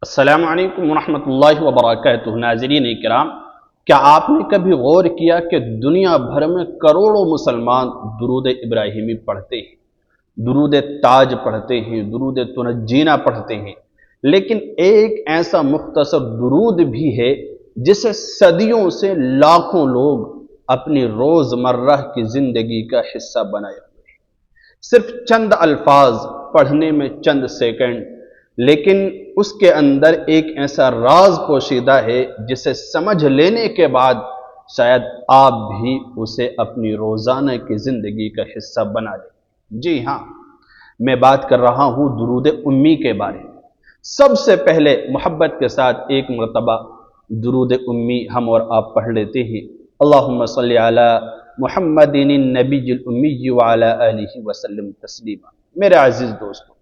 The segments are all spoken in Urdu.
السلام علیکم ورحمۃ اللہ وبرکاتہ۔ ناظرین کرام، کیا آپ نے کبھی غور کیا کہ دنیا بھر میں کروڑوں مسلمان درود ابراہیمی پڑھتے ہیں، درود تاج پڑھتے ہیں، درود تنجینا پڑھتے ہیں، لیکن ایک ایسا مختصر درود بھی ہے جسے صدیوں سے لاکھوں لوگ اپنی روزمرہ کی زندگی کا حصہ بنائے ہوئے ہیں۔ صرف چند الفاظ پڑھنے میں چند سیکنڈ، لیکن اس کے اندر ایک ایسا راز پوشیدہ ہے جسے سمجھ لینے کے بعد شاید آپ بھی اسے اپنی روزانہ کی زندگی کا حصہ بنا لیں۔ جی ہاں، میں بات کر رہا ہوں درود امی کے بارے میں۔ سب سے پہلے محبت کے ساتھ ایک مرتبہ درود امی ہم اور آپ پڑھ لیتے ہیں۔ اللہم صلی علی محمد النبی الامی وعلی آلہ وسلم تسلیما۔ میرے عزیز دوستو،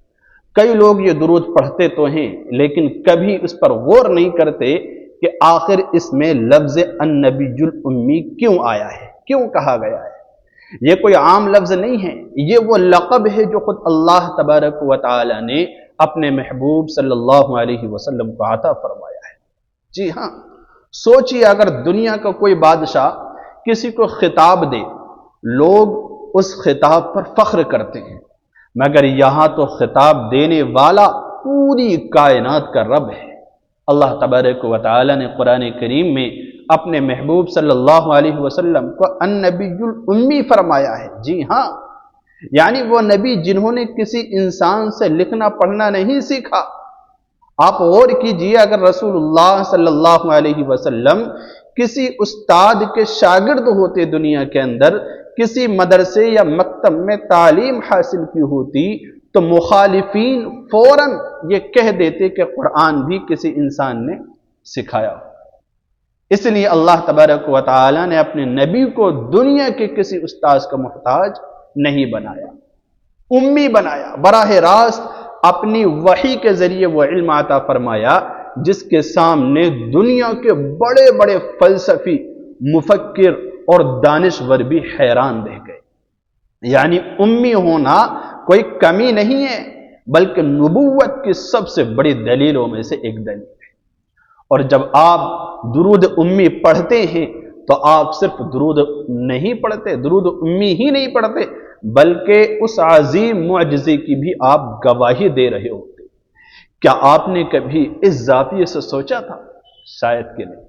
کئی لوگ یہ درود پڑھتے تو ہیں لیکن کبھی اس پر غور نہیں کرتے کہ آخر اس میں لفظ النبی الامی کیوں آیا ہے، کیوں کہا گیا ہے۔ یہ کوئی عام لفظ نہیں ہے، یہ وہ لقب ہے جو خود اللہ تبارک و تعالی نے اپنے محبوب صلی اللہ علیہ وسلم کو عطا فرمایا ہے۔ جی ہاں، سوچئے اگر دنیا کا کوئی بادشاہ کسی کو خطاب دے، لوگ اس خطاب پر فخر کرتے ہیں، مگر یہاں تو خطاب دینے والا پوری کائنات کا رب ہے۔ اللہ تبارک و تعالی نے قرآن کریم میں اپنے محبوب صلی اللہ علیہ وسلم کو النبی الامی فرمایا ہے۔ جی ہاں، یعنی وہ نبی جنہوں نے کسی انسان سے لکھنا پڑھنا نہیں سیکھا۔ آپ غور کیجئے، اگر رسول اللہ صلی اللہ علیہ وسلم کسی استاد کے شاگرد ہوتے دنیا کے اندر، کسی مدرسے یا مکتب میں تعلیم حاصل کی ہوتی، تو مخالفین فوراً یہ کہہ دیتے کہ قرآن بھی کسی انسان نے سکھایا ہو۔ اس لیے اللہ تبارک و تعالی نے اپنے نبی کو دنیا کے کسی استاذ کا محتاج نہیں بنایا، امی بنایا۔ براہ راست اپنی وحی کے ذریعے وہ علم عطا فرمایا جس کے سامنے دنیا کے بڑے بڑے فلسفی، مفکر اور دانشور بھی حیران رہ گئے۔ یعنی امی ہونا کوئی کمی نہیں ہے، بلکہ نبوت کی سب سے بڑی دلیلوں میں سے ایک دلیل ہے۔ اور جب آپ درود امی پڑھتے ہیں تو آپ صرف درود نہیں پڑھتے، درود امی ہی نہیں پڑھتے، بلکہ اس عظیم معجزے کی بھی آپ گواہی دے رہے ہوتے۔ کیا آپ نے کبھی اس زاویے سے سوچا تھا؟ شاید کہ نہیں۔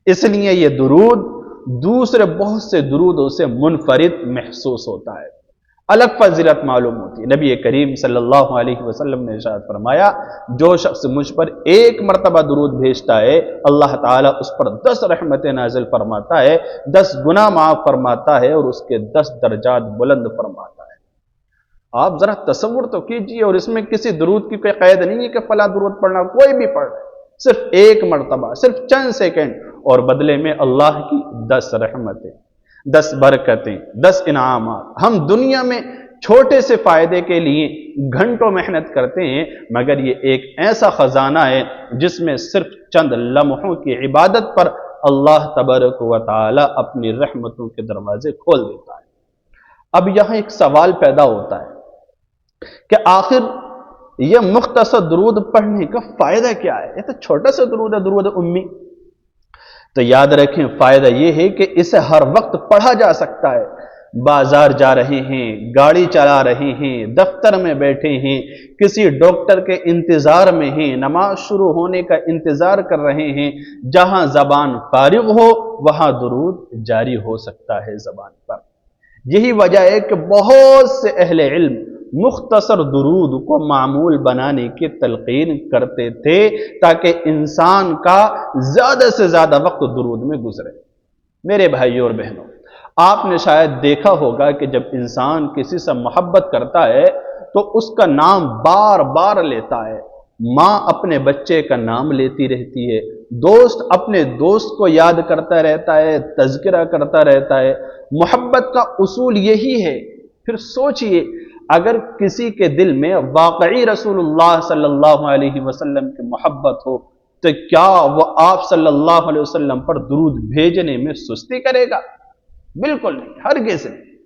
اس لیے یہ درود دوسرے بہت سے درودوں سے منفرد محسوس ہوتا ہے، الگ فضیلت معلوم ہوتی ہے۔ نبی کریم صلی اللہ علیہ وسلم نے ارشاد فرمایا، جو شخص مجھ پر ایک مرتبہ درود بھیجتا ہے، اللہ تعالیٰ اس پر 10 رحمتیں نازل فرماتا ہے، 10 گناہ معاف فرماتا ہے اور اس کے 10 درجات بلند فرماتا ہے۔ آپ ذرا تصور تو کیجئے، اور اس میں کسی درود کی کوئی قید نہیں ہے کہ فلاں درود پڑھنا، کوئی بھی پڑھ رہے، صرف ایک مرتبہ، صرف چند سیکنڈ، اور بدلے میں اللہ کی 10 رحمتیں، 10 برکتیں، 10 انعامات۔ ہم دنیا میں چھوٹے سے فائدے کے لیے گھنٹوں محنت کرتے ہیں، مگر یہ ایک ایسا خزانہ ہے جس میں صرف چند لمحوں کی عبادت پر اللہ تبارک و تعالی اپنی رحمتوں کے دروازے کھول دیتا ہے۔ اب یہاں ایک سوال پیدا ہوتا ہے کہ آخر یہ مختصر درود پڑھنے کا فائدہ کیا ہے؟ یہ تو چھوٹا سا درود ہے، درود امی۔ تو یاد رکھیں، فائدہ یہ ہے کہ اسے ہر وقت پڑھا جا سکتا ہے۔ بازار جا رہے ہیں، گاڑی چلا رہے ہیں، دفتر میں بیٹھے ہیں، کسی ڈاکٹر کے انتظار میں ہیں، نماز شروع ہونے کا انتظار کر رہے ہیں، جہاں زبان فارغ ہو وہاں درود جاری ہو سکتا ہے زبان پر۔ یہی وجہ ہے کہ بہت سے اہل علم مختصر درود کو معمول بنانے کی تلقین کرتے تھے تاکہ انسان کا زیادہ سے زیادہ وقت درود میں گزرے۔ میرے بھائیوں اور بہنوں، آپ نے شاید دیکھا ہوگا کہ جب انسان کسی سے محبت کرتا ہے تو اس کا نام بار بار لیتا ہے۔ ماں اپنے بچے کا نام لیتی رہتی ہے، دوست اپنے دوست کو یاد کرتا رہتا ہے، تذکرہ کرتا رہتا ہے۔ محبت کا اصول یہی ہے۔ پھر سوچئے، اگر کسی کے دل میں واقعی رسول اللہ صلی اللہ علیہ وسلم کی محبت ہو تو کیا وہ آپ صلی اللہ علیہ وسلم پر درود بھیجنے میں سستی کرے گا؟ بالکل نہیں، ہرگز نہیں۔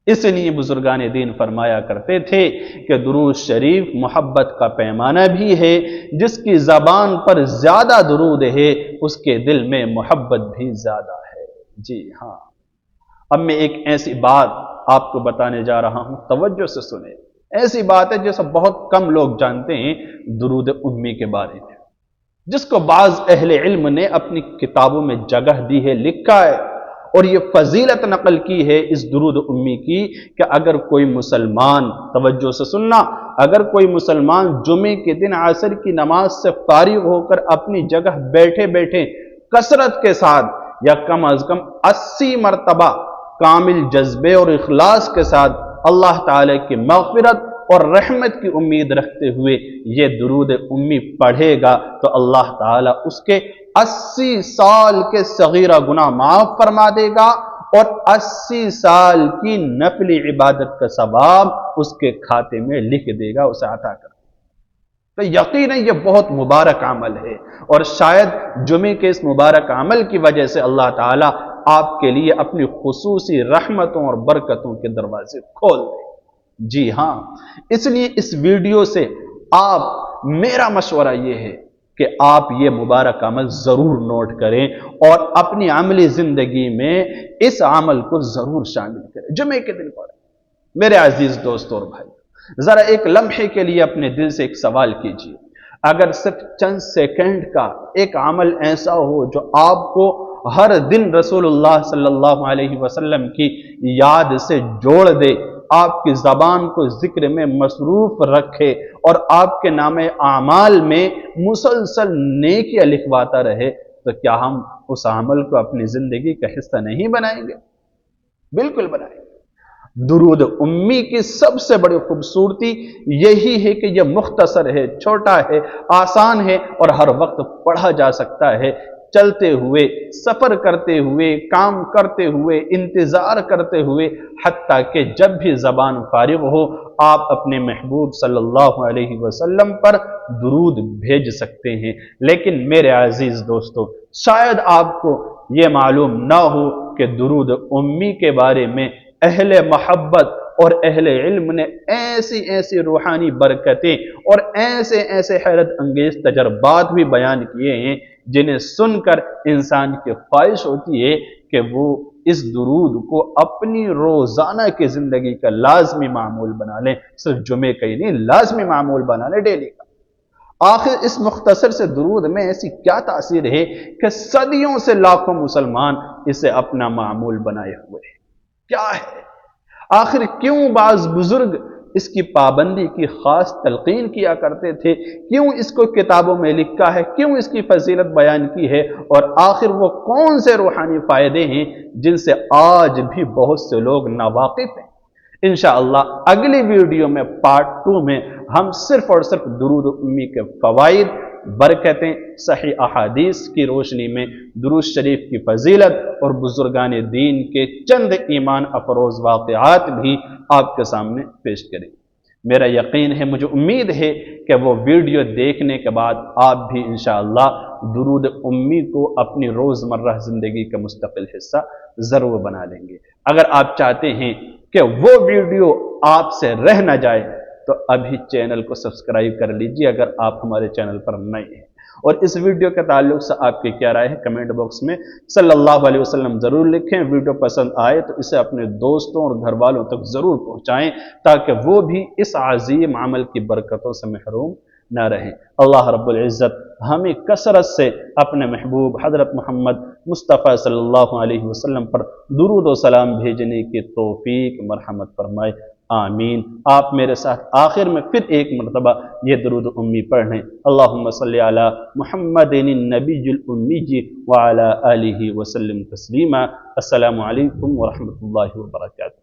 اس لیے بزرگان دین فرمایا کرتے تھے کہ درود شریف محبت کا پیمانہ بھی ہے، جس کی زبان پر زیادہ درود ہے اس کے دل میں محبت بھی زیادہ ہے۔ جی ہاں، اب میں ایک ایسی بات آپ کو بتانے جا رہا ہوں، توجہ سے سنیں۔ ایسی بات ہے جیسا بہت کم لوگ جانتے ہیں درود امی کے بارے میں، جس کو بعض اہل علم نے اپنی کتابوں میں جگہ دی ہے، لکھا ہے اور یہ فضیلت نقل کی ہے اس درود امی کی کہ اگر کوئی مسلمان، توجہ سے سننا، اگر کوئی مسلمان جمعے کے دن عصر کی نماز سے فارغ ہو کر اپنی جگہ بیٹھے بیٹھے کثرت کے ساتھ یا کم از کم 80 مرتبہ کامل جذبے اور اخلاص کے ساتھ اللہ تعالی کی مغفرت اور رحمت کی امید رکھتے ہوئے یہ درود امی پڑھے گا تو اللہ تعالیٰ اس کے 80 سال کے صغیرہ گناہ معاف فرما دے گا اور 80 سال کی نفلی عبادت کا ثواب اس کے کھاتے میں لکھ دے گا، اسے عطا کر۔ تو یقیناً یہ بہت مبارک عمل ہے اور شاید جمعے کے اس مبارک عمل کی وجہ سے اللہ تعالیٰ آپ کے لیے اپنی خصوصی رحمتوں اور برکتوں کے دروازے کھول دے۔ جی ہاں، اس لیے اس ویڈیو سے میرا مشورہ یہ ہے کہ آپ یہ مبارک عمل ضرور نوٹ کریں اور اپنی عملی زندگی میں اس عمل کو ضرور شامل کریں، جمعے کے دن پڑھیں۔ میرے عزیز دوستوں اور بھائی، ذرا ایک لمحے کے لیے اپنے دل سے ایک سوال کیجیے، اگر صرف چند سیکنڈ کا ایک عمل ایسا ہو جو آپ کو ہر دن رسول اللہ صلی اللہ علیہ وسلم کی یاد سے جوڑ دے، آپ کی زبان کو ذکر میں مصروف رکھے اور آپ کے نام اعمال میں مسلسل نیکیاں لکھواتا رہے، تو کیا ہم اس عمل کو اپنی زندگی کا حصہ نہیں بنائیں گے؟ بالکل بنائیں گے۔ درود امی کی سب سے بڑی خوبصورتی یہی ہے کہ یہ مختصر ہے، چھوٹا ہے، آسان ہے اور ہر وقت پڑھا جا سکتا ہے، چلتے ہوئے، سفر کرتے ہوئے، کام کرتے ہوئے، انتظار کرتے ہوئے، حتیٰ کہ جب بھی زبان فارغ ہو آپ اپنے محبوب صلی اللہ علیہ وسلم پر درود بھیج سکتے ہیں۔ لیکن میرے عزیز دوستو، شاید آپ کو یہ معلوم نہ ہو کہ درود امی کے بارے میں اہل محبت اور اہل علم نے ایسی روحانی برکتیں اور ایسے حیرت انگیز تجربات بھی بیان کیے ہیں جنہیں سن کر انسان کی خواہش ہوتی ہے کہ وہ اس درود کو اپنی روزانہ کی زندگی کا لازمی معمول بنا لیں، صرف جمعے کا ہی نہیں، لازمی معمول بنا لیں، ڈیلی کا۔ آخر اس مختصر سے درود میں ایسی کیا تاثیر ہے کہ صدیوں سے لاکھوں مسلمان اسے اپنا معمول بنائے ہوئے ہیں؟ کیا ہے آخر؟ کیوں بعض بزرگ اس کی پابندی کی خاص تلقین کیا کرتے تھے؟ کیوں اس کو کتابوں میں لکھا ہے؟ کیوں اس کی فضیلت بیان کی ہے؟ اور آخر وہ کون سے روحانی فائدے ہیں جن سے آج بھی بہت سے لوگ ناواقف ہیں؟ انشاءاللہ اگلی ویڈیو میں پارٹ 2 میں ہم صرف اور صرف درود امی کے فوائد، برکتیں، صحیح احادیث کی روشنی میں درود شریف کی فضیلت اور بزرگان دین کے چند ایمان افروز واقعات بھی آپ کے سامنے پیش کریں۔ میرا یقین ہے، مجھے امید ہے کہ وہ ویڈیو دیکھنے کے بعد آپ بھی انشاءاللہ درود امی کو اپنی روزمرہ زندگی کا مستقل حصہ ضرور بنا لیں گے۔ اگر آپ چاہتے ہیں کہ وہ ویڈیو آپ سے رہ نہ جائے تو ابھی چینل کو سبسکرائب کر لیجیے اگر آپ ہمارے چینل پر نئے ہیں، اور اس ویڈیو کے تعلق سے آپ کی کیا رائے ہے کمنٹ باکس میں صلی اللہ علیہ وسلم ضرور لکھیں۔ ویڈیو پسند آئے تو اسے اپنے دوستوں اور گھر والوں تک ضرور پہنچائیں تاکہ وہ بھی اس عظیم عمل کی برکتوں سے محروم نہ رہیں۔ اللہ رب العزت ہمیں کثرت سے اپنے محبوب حضرت محمد مصطفیٰ صلی اللہ علیہ وسلم پر درود و سلام بھیجنے کی توفیق مرحمت فرمائے، آمین۔ آپ میرے ساتھ آخر میں پھر ایک مرتبہ یہ درود امی پڑھ لیں، اللہم صلی علی محمد النبی الامی وعلی آلہ وسلم تسلیما۔ السلام علیکم ورحمۃ اللہ وبرکاتہ۔